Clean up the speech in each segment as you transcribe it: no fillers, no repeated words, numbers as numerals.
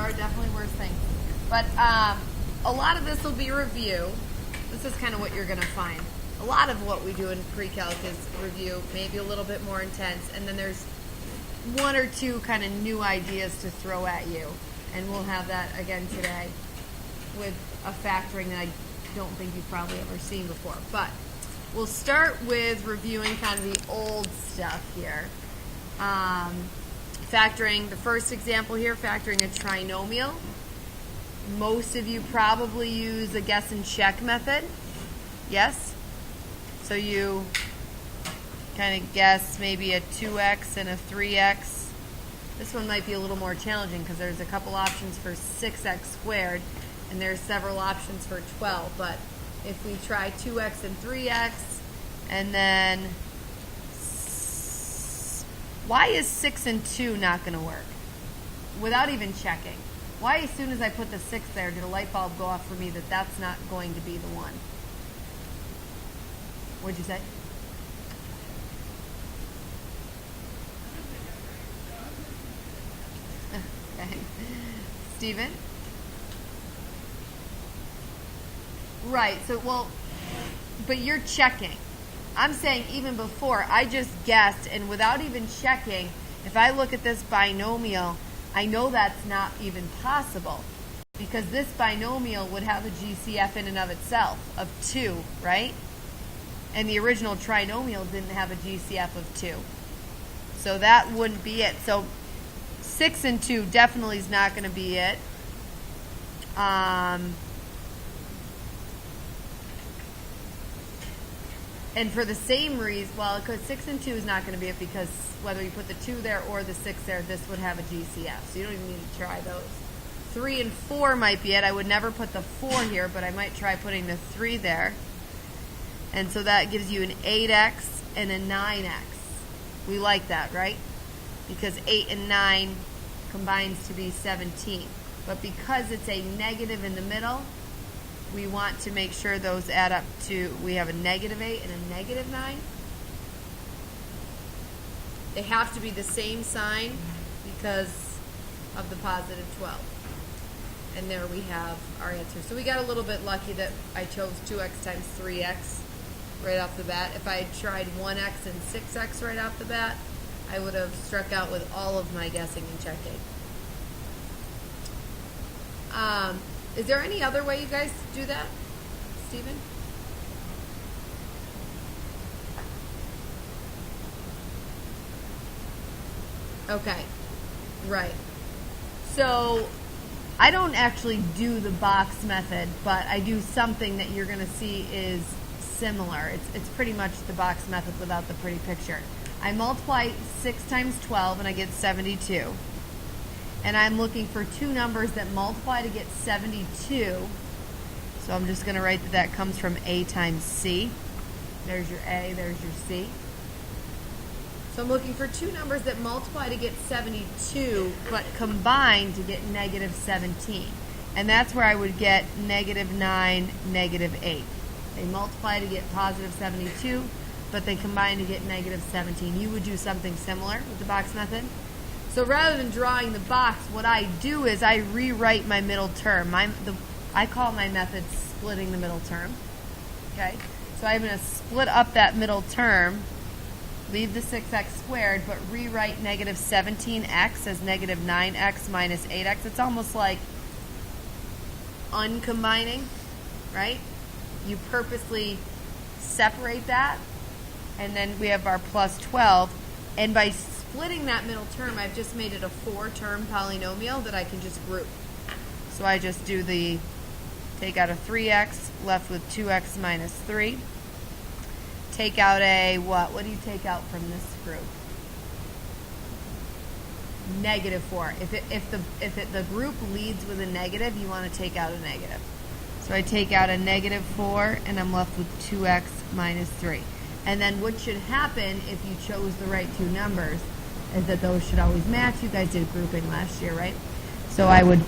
are definitely worse things. But a lot of this will be review. This is kind of what you're going to find. A lot of what we do in pre-calc is review, maybe a little bit more intense, and then there's one or two kind of new ideas to throw at you. And we'll have that again today with a factoring that I don't think you've probably ever seen before. But we'll start with reviewing kind of the old stuff here. Factoring, the first example here, factoring a trinomial. Most of you probably use a guess and check method. Yes? So you kind of guess maybe a 2x and a 3x. This one might be a little more challenging because there's a couple options for 6x squared and there's several options for 12. But if we try 2x and 3x, and then why is 6 and 2 not going to work? Without even checking. Why as soon as I put the 6 there did a light bulb go off for me that that's not going to be the one? What'd you say? Okay. Stephen? Right, so, well, but you're checking. I'm saying even before, I just guessed, and without even checking, if I look at this binomial, I know that's not even possible. Because this binomial would have a GCF in and of itself of 2, right? And the original trinomial didn't have a GCF of 2. So that wouldn't be it. So 6 and 2 definitely is not going to be it. And for the same reason, well, because 6 and 2 is not going to be it because whether you put the 2 there or the 6 there, this would have a GCF. So you don't even need to try those. 3 and 4 might be it. I would never put the 4 here, but I might try putting the 3 there. And so that gives you an 8x and a 9x. We like that, right? Because 8 and 9 combines to be 17. But because it's a negative in the middle, we want to make sure those add up to, we have a negative 8 and a negative 9. They have to be the same sign because of the positive 12. And there we have our answer. So we got a little bit lucky that I chose 2x times 3x right off the bat. If I had tried 1x and 6x right off the bat, I would have struck out with all of my guessing and checking. Is there any other way you guys do that, Stephen? Okay, right. So I don't actually do the box method, but I do something that you're going to see is similar. It's pretty much the box method without the pretty picture. I multiply 6 times 12 and I get 72. And I'm looking for two numbers that multiply to get 72. So I'm just going to write that that comes from A times C. There's your A, there's your C. So I'm looking for two numbers that multiply to get 72, but combine to get negative 17. And that's where I would get negative 9, negative 8. They multiply to get positive 72, but they combine to get negative 17. You would do something similar with the box method. So rather than drawing the box, what I do is I rewrite my middle term. I call my method splitting the middle term. Okay, so I'm going to split up that middle term, leave the 6x squared, but rewrite negative 17x as negative 9x minus 8x. It's almost like uncombining, right? You purposely separate that, and then we have our plus 12, and by splitting that middle term, I've just made it a 4-term polynomial that I can just group. So I just do the, take out a 3x, left with 2x minus 3. Take out a what? What do you take out from this group? Negative 4. If the group leads with a negative, you want to take out a negative. So I take out a negative 4, and I'm left with 2x minus 3. And then what should happen if you chose the right two numbers is that those should always match. You guys did grouping last year, right? So I would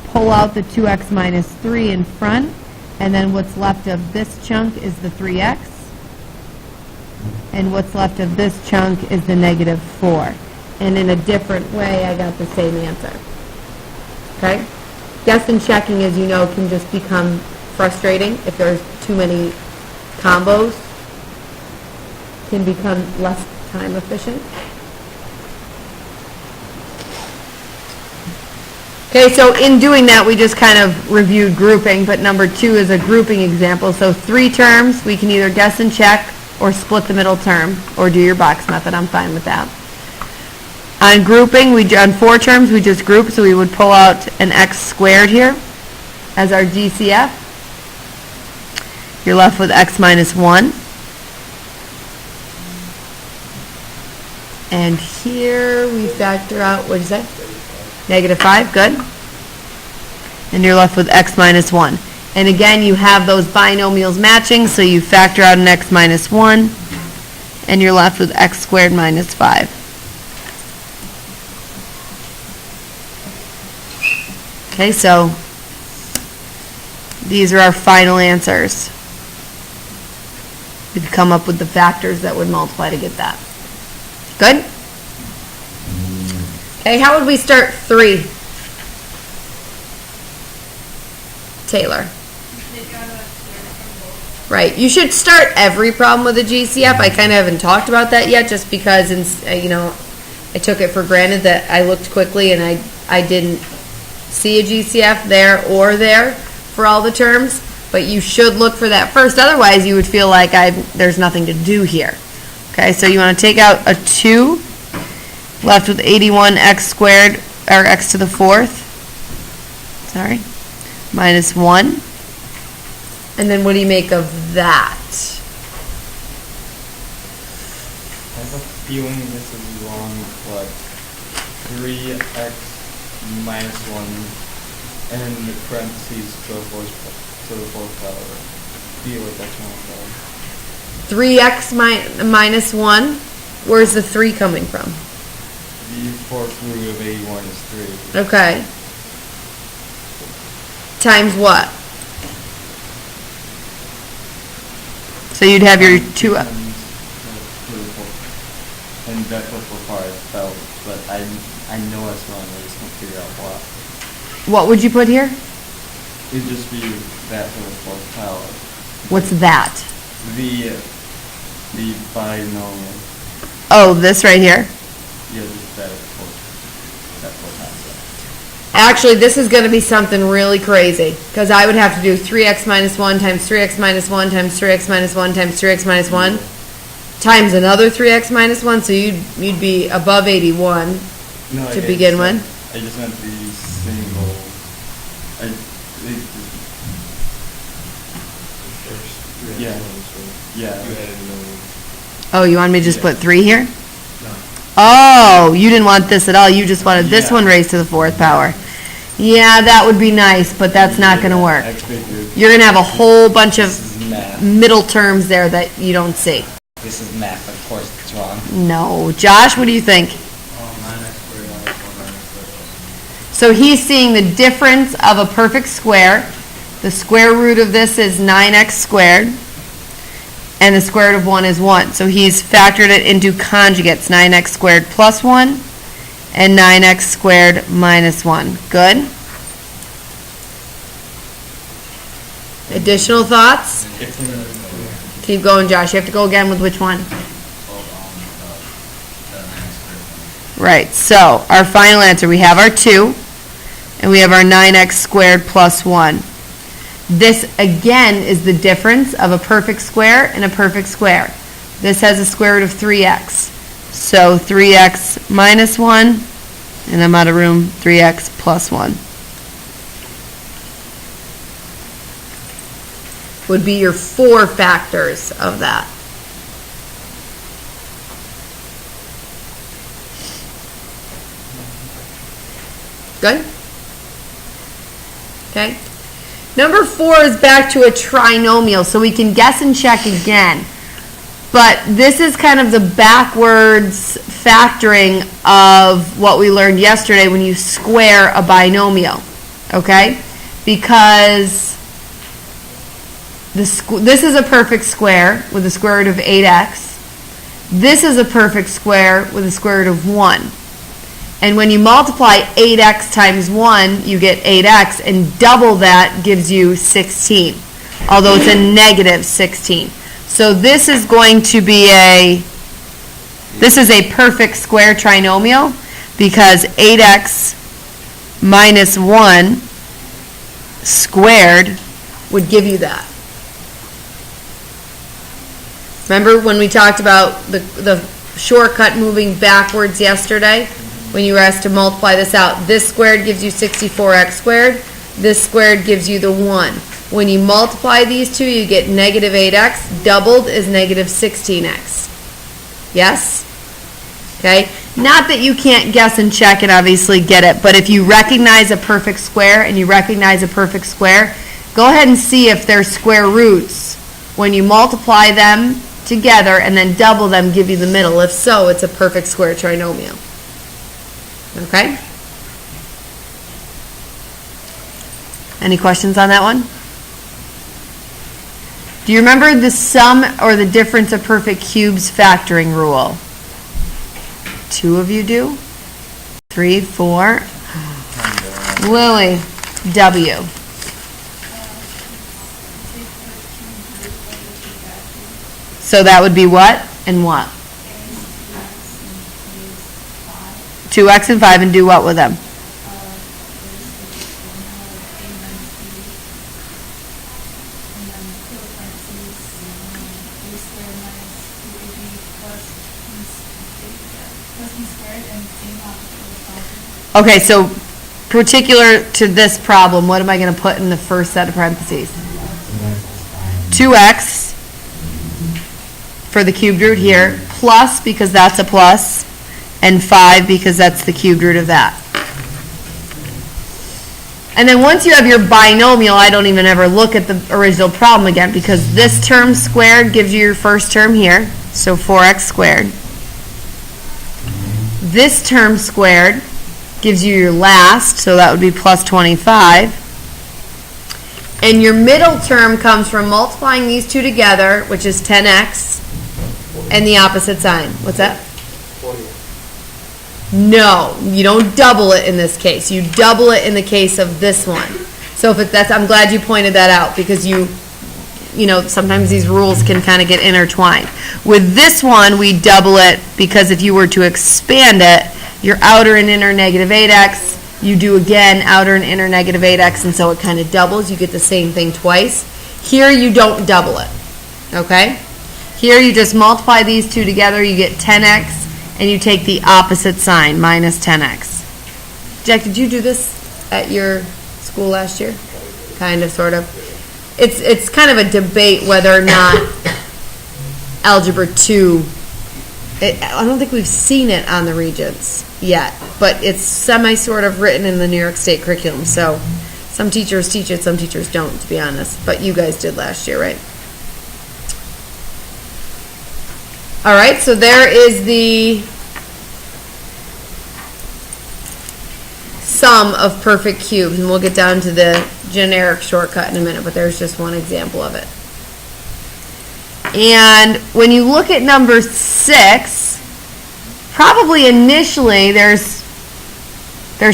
pull out the 2x minus 3 in front, and then what's left of this chunk is the 3x, and what's left of this chunk is the negative 4. And in a different way, I got the same answer. Okay? Guess and checking, as you know, can just become frustrating if there's too many combos. Can become less time efficient. Okay, so in doing that, we just kind of reviewed grouping, but number 2 is a grouping example. So 3 terms, we can either guess and check or split the middle term or do your box method. I'm fine with that. On grouping, on 4 terms, we just group, so we would pull out an x squared here as our GCF. You're left with x minus 1. And here we factor out, what did you say? Negative 5, good. And you're left with x minus 1. And again, you have those binomials matching, so you factor out an x minus 1, and you're left with x squared minus 5. Okay, so these are our final answers. We've come up with the factors that would multiply to get that. Good? Okay, how would we start 3? Taylor. Right, you should start every problem with a GCF. I kind of haven't talked about that yet just because, I took it for granted that I looked quickly and I didn't see a GCF there or there for all the terms, but you should look for that first. Otherwise, you would feel like there's nothing to do here. Okay, so you want to take out a 2, left with 81x squared, or x to the 4th, minus 1. And then what do you make of that? I have a feeling this is wrong, but 3x minus 1 and the parentheses to the fourth power. I feel like that's wrong, 3x minus 1. Where's the 3 coming from? The fourth root of 81 is 3. Okay. Times what? So you'd have your 2 up. And that's what so far I felt, but I know it's wrong. I just can't figure out what. What would you put here? It'd just be that to the fourth power. What's that? The binomial. Oh, this right here? Yeah, just that fourth times. Actually, this is going to be something really crazy because I would have to do 3x minus 1 times 3x minus 1 times 3x minus 1 times 3x minus 1 times another 3x minus 1, so you'd be above 81 to begin with. I just meant the single. Yeah. Oh, you want me to just put 3 here? No. Oh, you didn't want this at all. You just wanted this one raised to the 4th power. Yeah, that would be nice, but that's not going to work. You're going to have a whole bunch of middle terms there that you don't see. This is math, of course it's wrong. No. Josh, what do you think? So he's seeing the difference of a perfect square. The square root of this is 9x squared. And the square root of 1 is 1. So he's factored it into conjugates, 9x squared plus 1 and 9x squared minus 1. Good? Additional thoughts? Keep going, Josh. You have to go again with which one? Right. So our final answer, we have our 2, and we have our 9x squared plus 1. This, again, is the difference of a perfect square and a perfect square. This has a square root of 3x. So 3x minus 1, and I'm out of room, 3x plus 1. Would be your 4 factors of that. Good? Okay. Number 4 is back to a trinomial, so we can guess and check again. But this is kind of the backwards factoring of what we learned yesterday when you square a binomial, okay? Because this is a perfect square with a square root of 8x. This is a perfect square with a square root of 1. And when you multiply 8x times 1, you get 8x, and double that gives you 16, although it's a negative 16. So this is going to be this is a perfect square trinomial, because 8x minus 1 squared would give you that. Remember when we talked about the shortcut moving backwards yesterday? When you were asked to multiply this out, this squared gives you 64x squared. This squared gives you the 1. When you multiply these two, you get negative 8x. Doubled is negative 16x. Yes? Okay? Not that you can't guess and check and obviously get it, but if you recognize a perfect square and you recognize a perfect square, go ahead and see if their square roots, when you multiply them together and then double them, give you the middle. If so, it's a perfect square trinomial. Okay? Any questions on that one? Do you remember the sum or the difference of perfect cubes factoring rule? 2 of you do? 3, 4. Lily, W. So that would be what and what? 2x and 5, and do what with them? Okay, so particular to this problem, what am I going to put in the first set of parentheses? 2x for the cubed root here, plus, because that's a plus, and 5 because that's the cubed root of that. And then once you have your binomial, I don't even ever look at the original problem again, because this term squared gives you your first term here, so 4x squared. This term squared gives you your last, so that would be plus 25. And your middle term comes from multiplying these two together, which is 10x, and the opposite sign. What's that? No, you don't double it in this case. You double it in the case of this one. So if that's, I'm glad you pointed that out, because you know, sometimes these rules can kind of get intertwined. With this one, we double it because if you were to expand it, your outer and inner negative 8x, you do again outer and inner negative 8x, and so it kind of doubles. You get the same thing twice. Here you don't double it, okay? Here you just multiply these two together, you get 10x, and you take the opposite sign, minus 10x. Jack, did you do this at your school last year? Kind of, sort of. It's kind of a debate whether or not Algebra 2, I don't think we've seen it on the Regents yet, but it's semi-sort of written in the New York State curriculum, so some teachers teach it, some teachers don't, to be honest, but you guys did last year, right? All right, so there is the sum of perfect cubes, and we'll get down to the generic shortcut in a minute, but there's just one example of it. And when you look at number 6, probably initially there's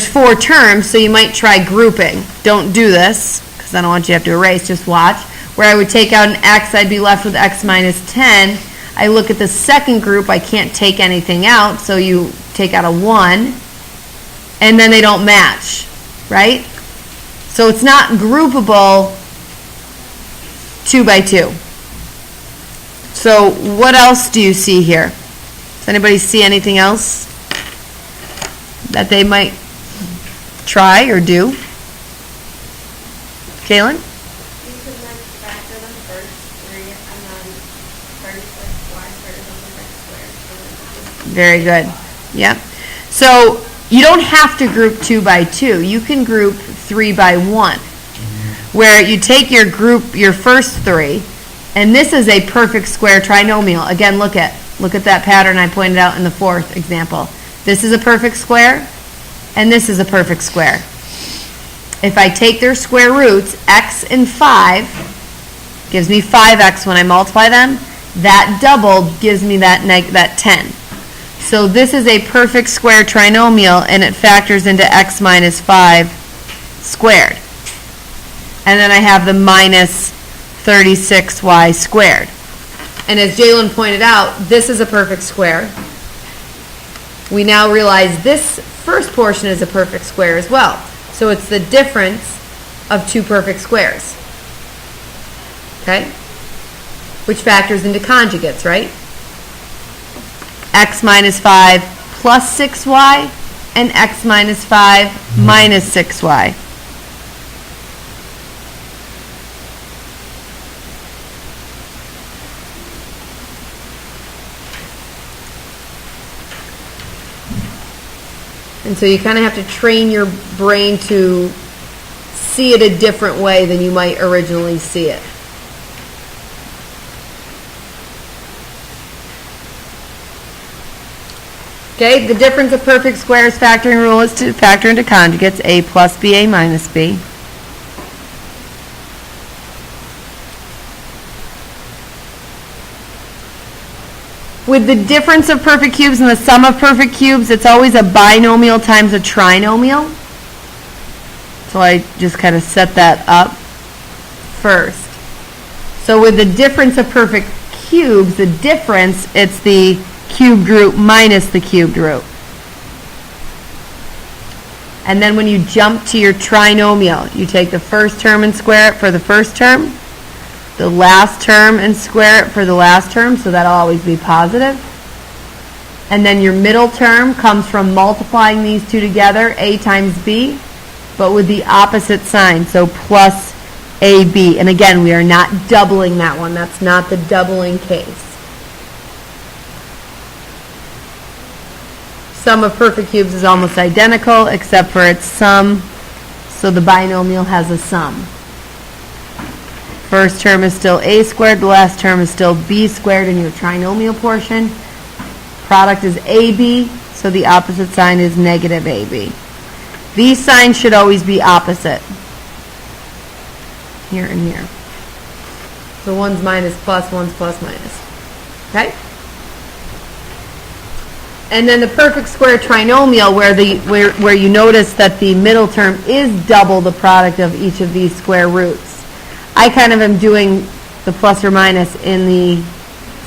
4 terms, so you might try grouping. Don't do this, because I don't want you to have to erase, just watch. Where I would take out an x, I'd be left with x minus 10. I look at the second group, I can't take anything out, so you take out a 1, and then they don't match, right? So it's not groupable 2 by 2. So what else do you see here? Does anybody see anything else that they might try or do? Kaylin? You could like factor them first, 3 and then 36 y squared is also x squared. Very good. Yep. So you don't have to group 2 by 2. You can group 3 by 1, where you take your first 3, and this is a perfect square trinomial. Again, look at that pattern I pointed out in the 4th example. This is a perfect square, and this is a perfect square. If I take their square roots, x and 5 gives me 5x when I multiply them. That doubled gives me that 10. So this is a perfect square trinomial, and it factors into x minus 5 squared. And then I have the minus 36y squared. And as Jalen pointed out, this is a perfect square. We now realize this first portion is a perfect square as well. So it's the difference of two perfect squares. Okay? Which factors into conjugates, right? X minus 5 plus 6y and x minus 5 minus 6y. And so you kind of have to train your brain to see it a different way than you might originally see it. Okay, the difference of perfect squares factoring rule is to factor into conjugates, a plus b, a minus b. With the difference of perfect cubes and the sum of perfect cubes, it's always a binomial times a trinomial. So I just kind of set that up first. So with the difference of perfect cubes, the difference, it's the cubed root minus the cubed root. And then when you jump to your trinomial, you take the first term and square it for the first term, the last term and square it for the last term, so that'll always be positive. And then your middle term comes from multiplying these two together, a times b, but with the opposite sign, so plus ab. And again, we are not doubling that one. That's not the doubling case. Sum of perfect cubes is almost identical, except for its sum, so the binomial has a sum. First term is still a squared, the last term is still b squared in your trinomial portion. Product is ab, so the opposite sign is negative ab. These signs should always be opposite. Here and here. So one's minus plus, one's plus minus. Okay? And then the perfect square trinomial, where you notice that the middle term is double the product of each of these square roots. I kind of am doing the plus or minus in the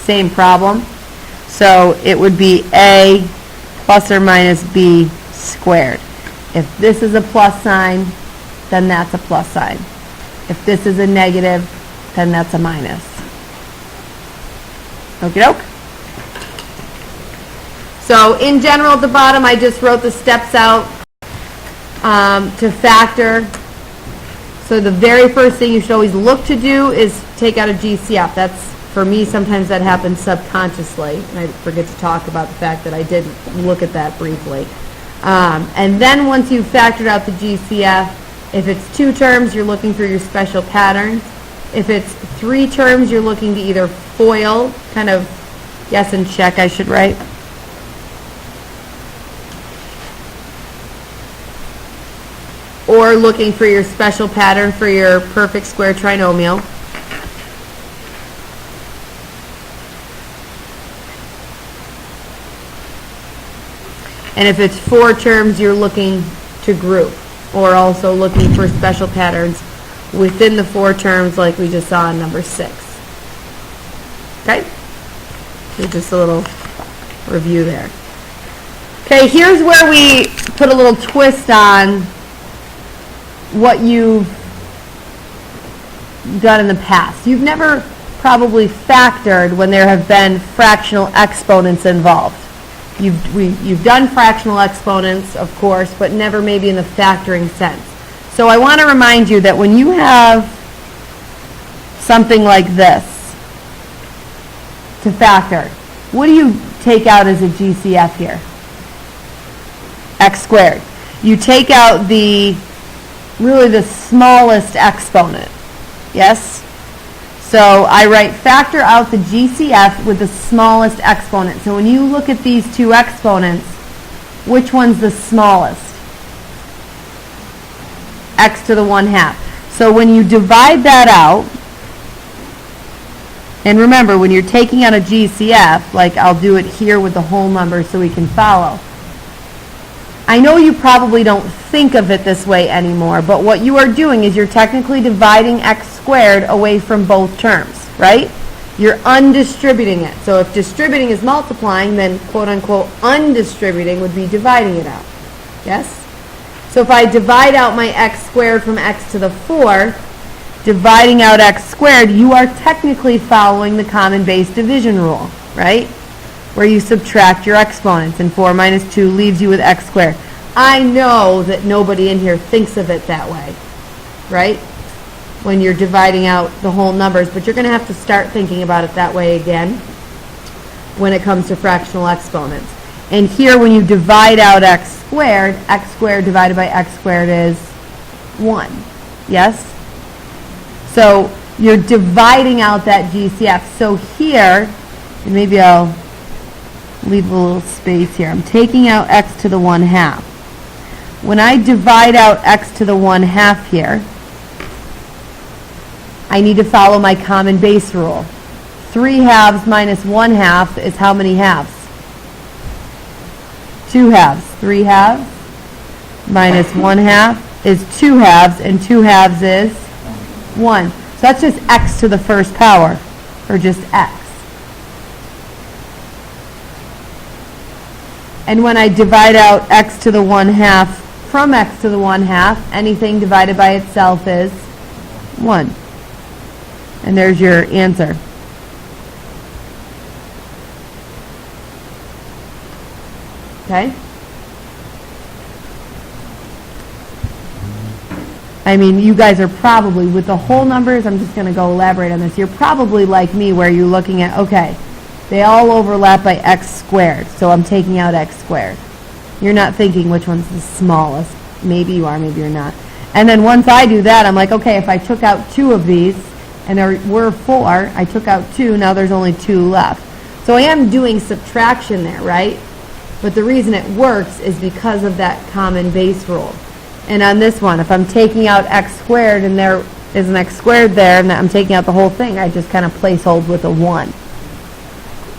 same problem. So it would be a plus or minus b squared. If this is a plus sign, then that's a plus sign. If this is a negative, then that's a minus. Okie doke. So in general at the bottom, I just wrote the steps out to factor. So the very first thing you should always look to do is take out a GCF. That's, for me, sometimes that happens subconsciously. And I forget to talk about the fact that I did look at that briefly. And then once you've factored out the GCF, if it's 2 terms, you're looking for your special patterns. If it's 3 terms, you're looking to either FOIL, kind of yes and check I should write. Or looking for your special pattern for your perfect square trinomial. And if it's 4 terms, you're looking to group, or also looking for special patterns within the 4 terms like we just saw in number 6. Okay? So just a little review there. Okay, here's where we put a little twist on what you've done in the past. You've never probably factored when there have been fractional exponents involved. You've done fractional exponents, of course, but never maybe in the factoring sense. So I want to remind you that when you have something like this to factor, what do you take out as a GCF here? X squared. You take out really the smallest exponent. Yes? So I write factor out the GCF with the smallest exponent. So when you look at these 2 exponents, which one's the smallest? X to the 1/2. So when you divide that out, And remember, when you're taking out a GCF, like I'll do it here with the whole number so we can follow. I know you probably don't think of it this way anymore, but what you are doing is you're technically dividing x squared away from both terms, right? You're undistributing it. So if distributing is multiplying, then quote-unquote undistributing would be dividing it out. Yes? So if I divide out my x squared from x to the 4th, dividing out x squared, you are technically following the common base division rule, right? Where you subtract your exponents, and 4 minus 2 leaves you with x squared. I know that nobody in here thinks of it that way, right? When you're dividing out the whole numbers, but you're going to have to start thinking about it that way again when it comes to fractional exponents. And here, when you divide out x squared divided by x squared is 1. Yes? So you're dividing out that GCF. So here, and maybe I'll leave a little space here. I'm taking out x to the 1/2. When I divide out x to the 1/2 here, I need to follow my common base rule. 3/2 minus 1/2 is how many halves? 2 halves. 3/2 minus 1/2 is 2 halves, and 2 halves is 1. So that's just x to the first power, or just x. And when I divide out x to the 1/2 from x to the 1/2, anything divided by itself is 1. And there's your answer. Okay? I mean, you guys are probably, with the whole numbers, I'm just going to go elaborate on this. You're probably like me where you're looking at, okay, they all overlap by x squared, so I'm taking out x squared. You're not thinking which one's the smallest. Maybe you are, maybe you're not. And then once I do that, I'm like, okay, if I took out 2 of these, and there were 4, I took out 2, now there's only 2 left. So I am doing subtraction there, right? But the reason it works is because of that common base rule. And on this one, if I'm taking out x squared and there is an x squared there and I'm taking out the whole thing, I just kind of placehold with a 1.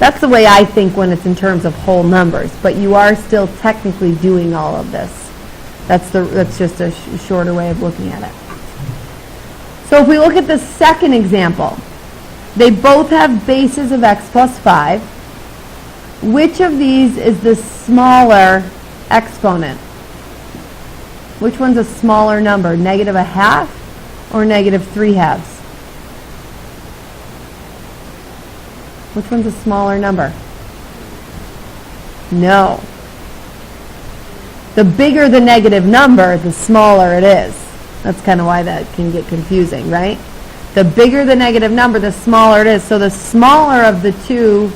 That's the way I think when it's in terms of whole numbers, but you are still technically doing all of this. That's just a shorter way of looking at it. So if we look at the second example, they both have bases of x plus 5. Which of these is the smaller exponent? Which one's a smaller number, -1/2 or -3/2? Which one's a smaller number? No. The bigger the negative number, the smaller it is. That's kind of why that can get confusing, right? The bigger the negative number, the smaller it is. So the smaller of the two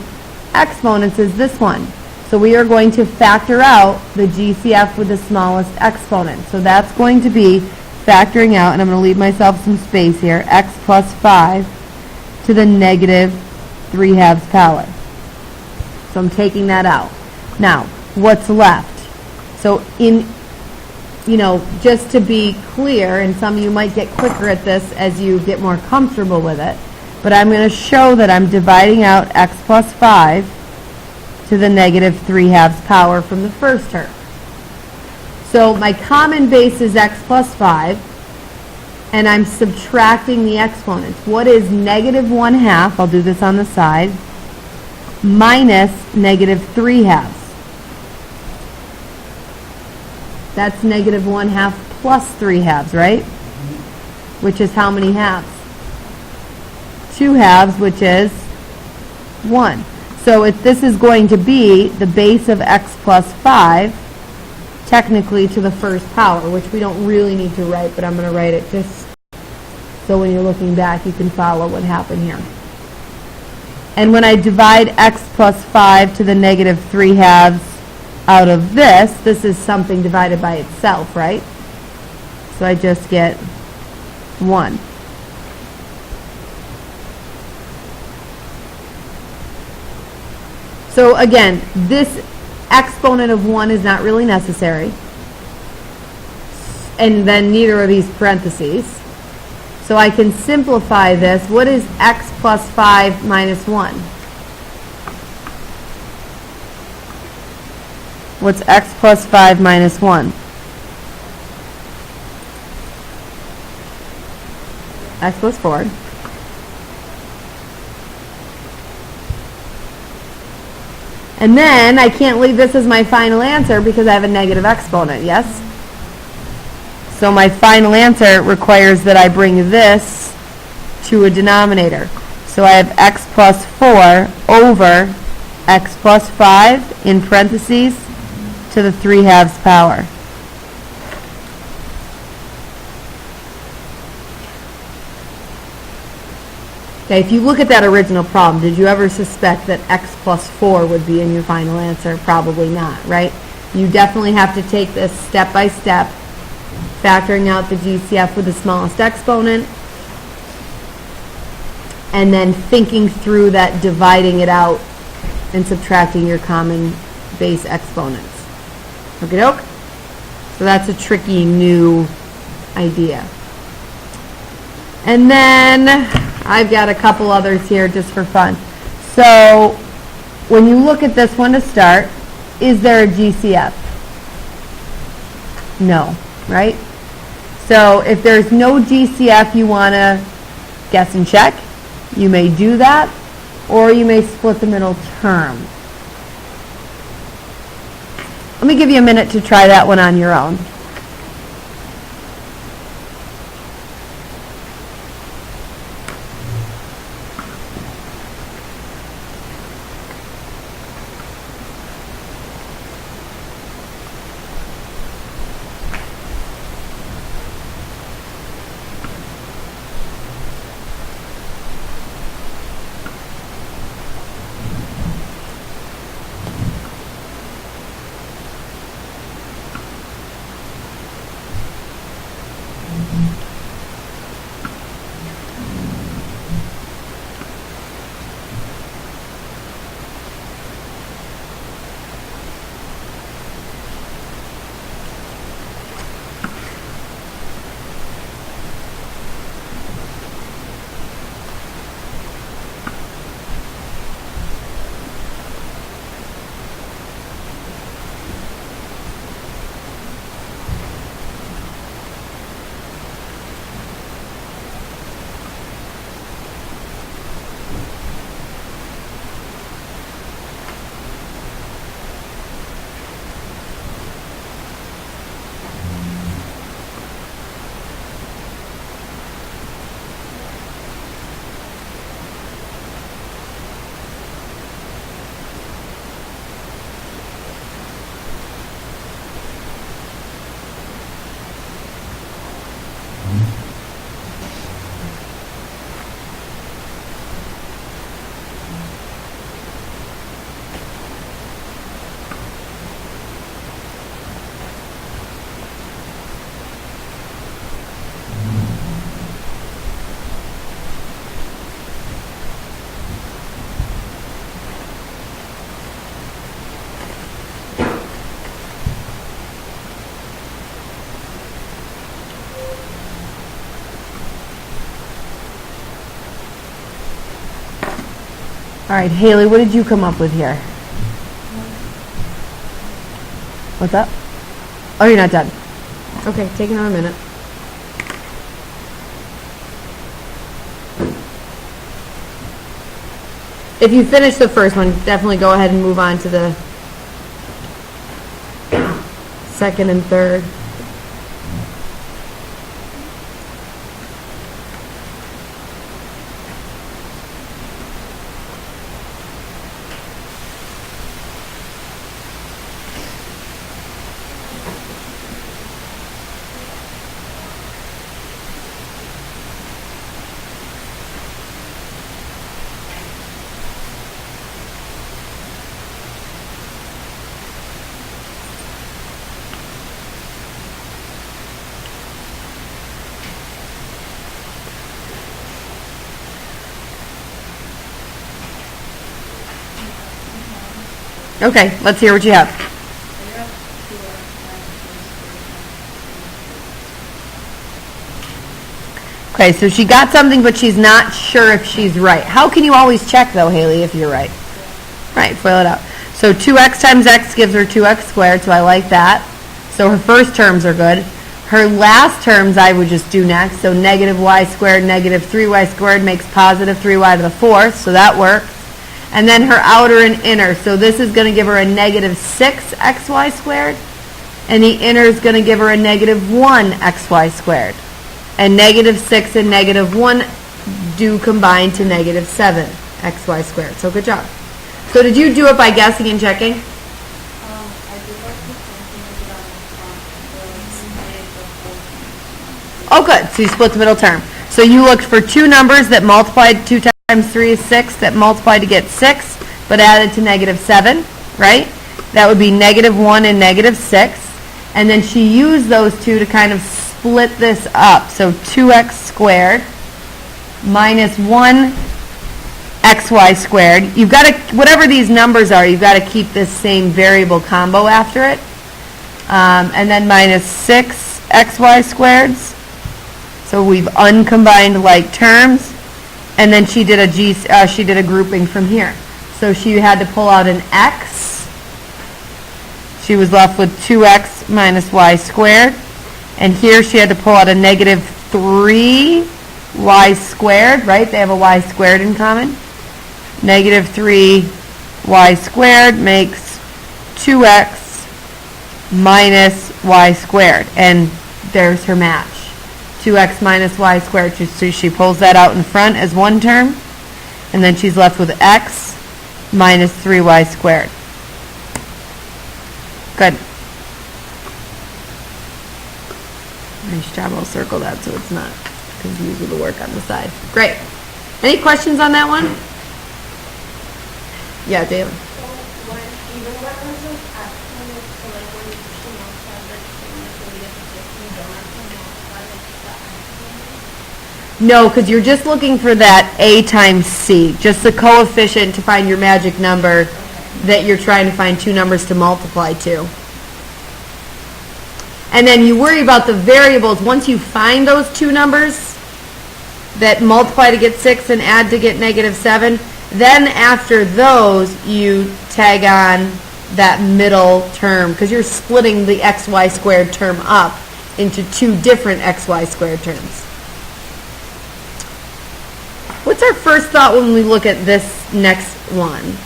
exponents is this one. So we are going to factor out the GCF with the smallest exponent. So that's going to be factoring out, and I'm going to leave myself some space here, x plus 5 to the -3/2 power. So I'm taking that out. Now, what's left? So just to be clear, and some of you might get quicker at this as you get more comfortable with it, but I'm going to show that I'm dividing out x plus 5 to the -3/2 power from the first term. So my common base is x plus 5, and I'm subtracting the exponents. What is -1/2, I'll do this on the side, minus -3/2? That's -1/2 plus 3/2, right? Which is how many halves? 2 halves, which is 1. So if this is going to be the base of x plus 5, technically to the first power, which we don't really need to write, but I'm going to write it just so when you're looking back you can follow what happened here. And when I divide x plus 5 to the -3/2 out of this is something divided by itself, right? So I just get 1. So again, this exponent of 1 is not really necessary. And then neither are these parentheses. So I can simplify this. What is x plus 5 minus 1? What's x plus 5 minus 1? X plus 4. And then I can't leave this as my final answer because I have a negative exponent, yes? So my final answer requires that I bring this to a denominator. So I have x plus 4 over x plus 5 in parentheses to the 3/2 power. Okay, if you look at that original problem, did you ever suspect that x plus 4 would be in your final answer? Probably not, right? You definitely have to take this step by step, factoring out the GCF with the smallest exponent, and then thinking through that, dividing it out, and subtracting your common base exponents. Okie doke? So that's a tricky new idea. And then I've got a couple others here just for fun. So when you look at this one to start, is there a GCF? No, right? So if there's no GCF, you want to guess and check. You may do that, or you may split the middle term. Let me give you a minute to try that one on your own. All right, Haley, what did you come up with here? What's up? Oh, you're not done. Okay, take another minute. If you finish the first one, definitely go ahead and move on to the second and third. Okay, let's hear what you have. Okay, so she got something, but she's not sure if she's right. How can you always check, though, Haley, if you're right? Right, FOIL it out. So 2x times x gives her 2x squared, so I like that. So her first terms are good. Her last terms I would just do next. So negative y squared, negative 3y squared makes positive 3y to the fourth, so that works. And then her outer and inner. So this is going to give her a negative 6xy squared, and the inner is going to give her a negative 1xy squared. And negative 6 and negative 1 do combine to negative 7xy squared. So good job. So did you do it by guessing and checking? I did like the something on the front, Oh, good. So you split the middle term. So you looked for two numbers that multiplied 2 times 3 is 6, that multiplied to get 6, but added to negative 7, right? That would be negative 1 and negative 6. And then she used those two to kind of split this up. So 2x squared minus 1xy squared. You've got to, whatever these numbers are, you've got to keep this same variable combo after it. And then minus 6xy squareds. So we've uncombined like terms. And then she did a grouping from here. So she had to pull out an x. She was left with 2x minus y squared. And here she had to pull out a negative 3y squared, right? They have a y squared in common. Negative 3y squared makes 2x minus y squared. And there's her match. 2x minus y squared. So she pulls that out in front as one term. And then she's left with x minus 3y squared. Good. Nice job. I'll circle that so it's not confused with the work on the side. Great. Any questions on that one? Yeah, David. So when even when there's an exponent, so like when you multiply the exponent, so we get the 6, you don't have to multiply like the exponent? No, because you're just looking for that a times c, just the coefficient to find your magic number that you're trying to find two numbers to multiply to. And then you worry about the variables. Once you find those two numbers that multiply to get 6 and add to get negative 7, then after those you tag on that middle term because you're splitting the xy squared term up into two different xy squared terms. What's our first thought when we look at this next one?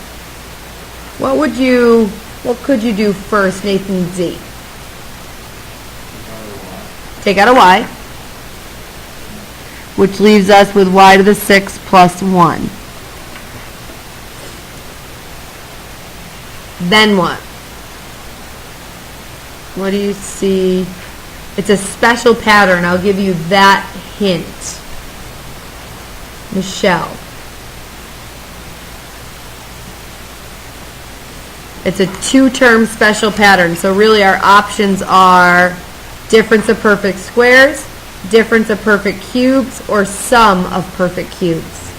What could you do first, Nathan Z? Take out a y, which leaves us with y to the 6 plus 1. Then what? What do you see? It's a special pattern. I'll give you that hint. Michelle. It's a two-term special pattern. So really our options are difference of perfect squares, difference of perfect cubes, or sum of perfect cubes.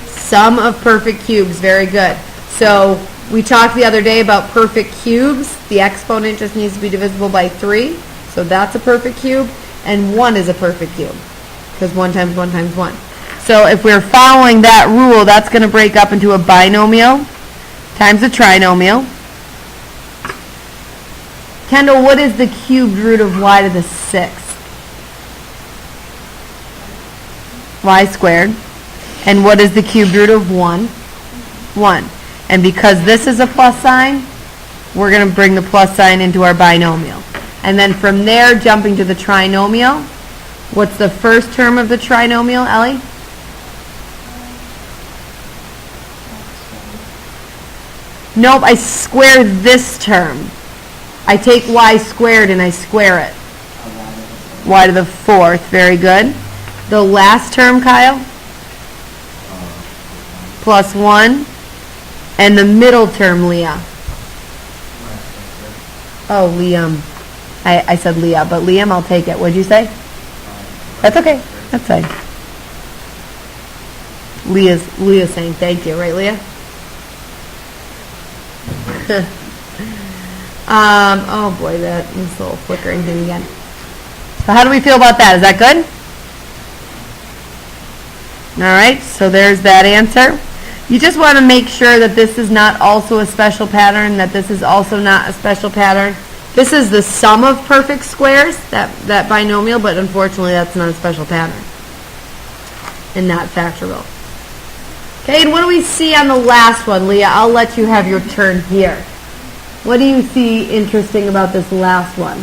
Sum of perfect cubes, very good. So we talked the other day about perfect cubes. The exponent just needs to be divisible by 3. So that's a perfect cube. And 1 is a perfect cube. Because 1 times 1 times 1. So if we're following that rule, that's going to break up into a binomial times a trinomial. Kendall, what is the cubed root of y to the 6th? Y squared. And what is the cubed root of 1? 1. And because this is a plus sign, we're going to bring the plus sign into our binomial. And then from there, jumping to the trinomial. What's the first term of the trinomial, Ellie? Nope, I square this term. I take y squared and I square it. Y to the 4th, very good. The last term, Kyle? Plus 1. And the middle term, Leah? Oh, Liam. I said Leah, but Liam, I'll take it. What'd you say? That's okay. That's fine. Leah's saying thank you, right, Leah? Oh boy, that this little flickering thing again. So how do we feel about that? Is that good? All right, so there's that answer. You just want to make sure that this is not also a special pattern, that this is also not a special pattern. This is the sum of perfect squares, that binomial, but unfortunately that's not a special pattern and not factorable. Okay, and what do we see on the last one, Leah? I'll let you have your turn here. What do you see interesting about this last one?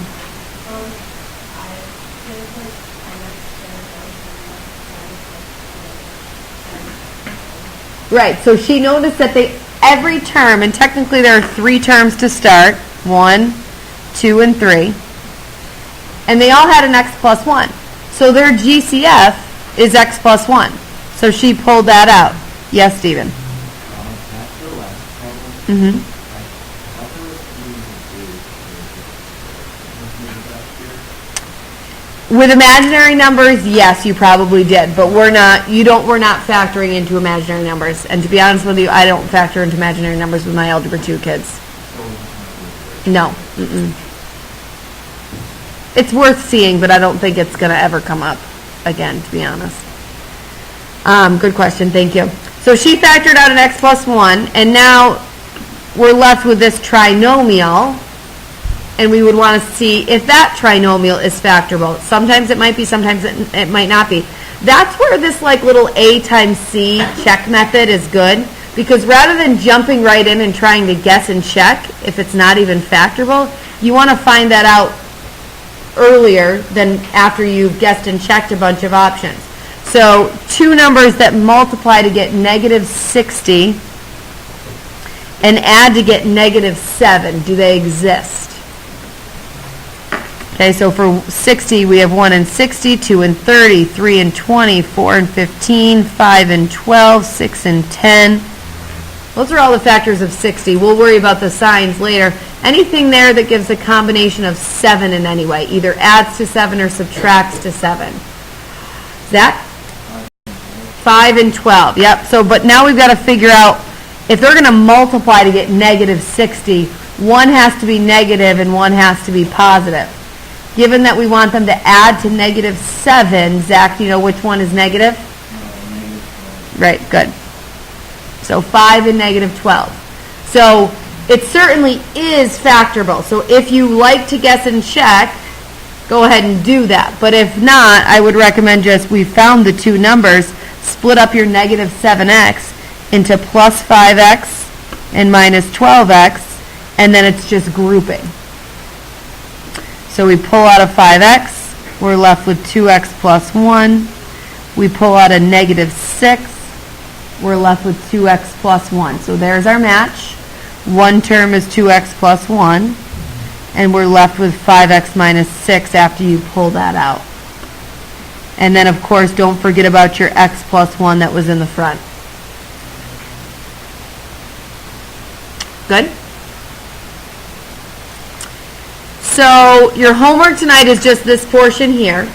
Right, so she noticed that every term, and technically there are 3 terms to start, 1, 2, and 3, and they all had an x plus 1. So their GCF is x plus 1. So she pulled that out. Yes, Stephen? After the last problem, Mm-hmm. I thought there was three With imaginary numbers, yes, you probably did, but we're not factoring into imaginary numbers. And to be honest with you, I don't factor into imaginary numbers with my Algebra 2 kids. No. Mm-mm. It's worth seeing, but I don't think it's going to ever come up again, to be honest. Good question, thank you. So she factored out an x plus 1, and now we're left with this trinomial. And we would want to see if that trinomial is factorable. Sometimes it might be, sometimes it might not be. That's where this like little a times c check method is good, because rather than jumping right in and trying to guess and check if it's not even factorable, you want to find that out earlier than after you've guessed and checked a bunch of options. So 2 numbers that multiply to get negative 60 and add to get negative 7, do they exist? Okay, so for 60, we have 1 and 60, 2 and 30, 3 and 20, 4 and 15, 5 and 12, 6 and 10. Those are all the factors of 60. We'll worry about the signs later. Anything there that gives a combination of 7 in any way, either adds to 7 or subtracts to 7. Zach? 5 and 12, yep. So, but now we've got to figure out, if they're going to multiply to get negative 60, one has to be negative and one has to be positive. Given that we want them to add to negative 7, Zach, do you know which one is negative? Right, good. So 5 and negative 12. So it certainly is factorable. So if you like to guess and check, go ahead and do that. But if not, I would recommend we found the 2 numbers, split up your negative 7x into plus 5x and minus 12x, and then it's just grouping. So we pull out a 5x, we're left with 2x plus 1. We pull out a negative 6, we're left with 2x plus 1. So there's our match. One term is 2x plus 1, and we're left with 5x minus 6 after you pull that out. And then, of course, don't forget about your x plus 1 that was in the front. Good? So your homework tonight is just this portion here.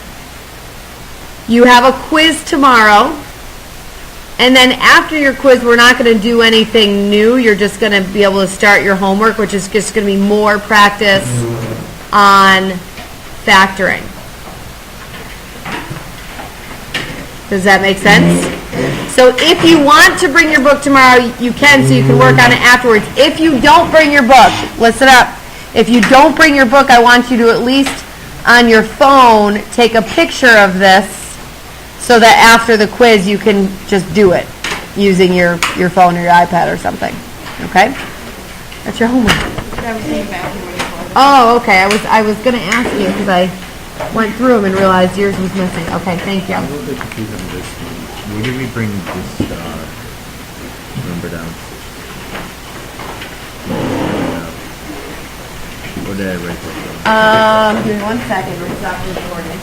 You have a quiz tomorrow. And then after your quiz, we're not going to do anything new. You're just going to be able to start your homework, which is just going to be more practice on factoring. Does that make sense? So if you want to bring your book tomorrow, you can, so you can work on it afterwards. If you don't bring your book, listen up. If you don't bring your book, I want you to at least on your phone take a picture of this so that after the quiz you can just do it using your phone or your iPad or something. Okay? That's your homework. Oh, okay. I was going to ask you because I went through them and realized yours was missing. Okay, thank you. I'm a little bit confused on this one. Where did we bring this number down? Or did I write that down? Give me 1 second. We're stopping recording.